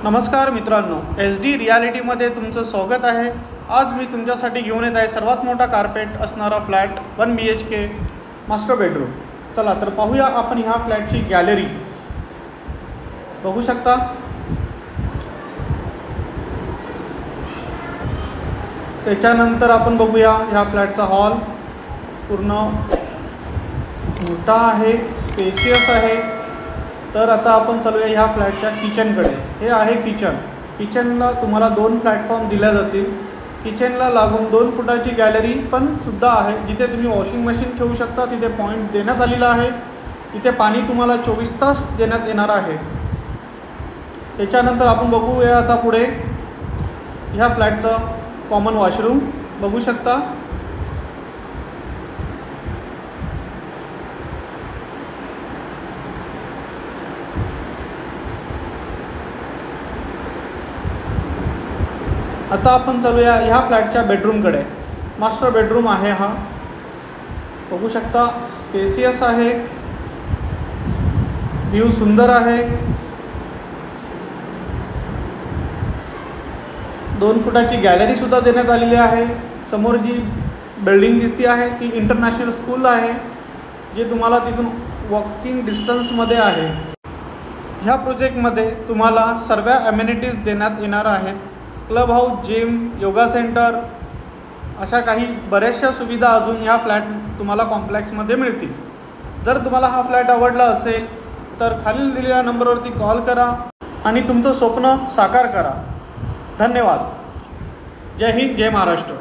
नमस्कार मित्रांनो, SD रियालिटीमध्ये तुमचं स्वागत आहे। आज मी तुमच्यासाठी घेऊन येत आहे सर्वात मोठा कार्पेट असणारा फ्लॅट 1 BHK मास्टर बेडरूम। चला तर पाहूया आपण ह्या फ्लॅटची गॅलरी। बघू शकता त्याच्यानंतर आपण बघूया ह्या फ्लॅटचा हॉल। पूर्ण मोठा आहे, स्पेशियस आहे। तर आता आपण चालूया ह्या फ्लॅटच्या किचनकडे। हे आहे किचन। किचनला तुम्हाला 2 प्लॅटफॉर्म दिले जातील। किचनला लागून 2 फुटाची गॅलरी पण सुद्धा आहे, जिथे तुम्ही वॉशिंग मशीन ठेवू शकता। तिथे पॉइंट देण्यात आलेला आहे। इथे पाणी तुम्हाला 24 तास देण्यात येणार आहे। त्याच्यानंतर आपण बघूया आता पुढे ह्या फ्लॅटचं कॉमन वॉशरूम। बघू शकता आता आपण चालूया ह्या फ्लॅटच्या बेडरूमकडे। मास्टर बेडरूम आहे हा। बघू शकता स्पेशियस आहे, व्ह्यू सुंदर आहे। 2 फुटाची गॅलरी सुद्धा देण्यात आलेली आहे। समोर जी बिल्डिंग दिसते आहे ती इंटरनॅशनल स्कूल आहे, जे तुम्हाला तिथून वॉकिंग डिस्टन्समध्ये आहे। ह्या प्रोजेक्टमध्ये तुम्हाला सर्व ॲमेनिटीज देण्यात येणार आहेत। Club house, gym, yoga centre अशा काही बऱ्याचशा सुविधा अजून ह्या फ्लॅट तुम्हाला कॉम्प्लेक्समध्ये मिळतील। जर तुम्हाला हा फ्लॅट आवडला असेल तर खालील दिलेल्या नंबरवरती कॉल करा आणि तुमचं स्वप्न साकार करा। धन्यवाद। जय हिंद, जय महाराष्ट्र।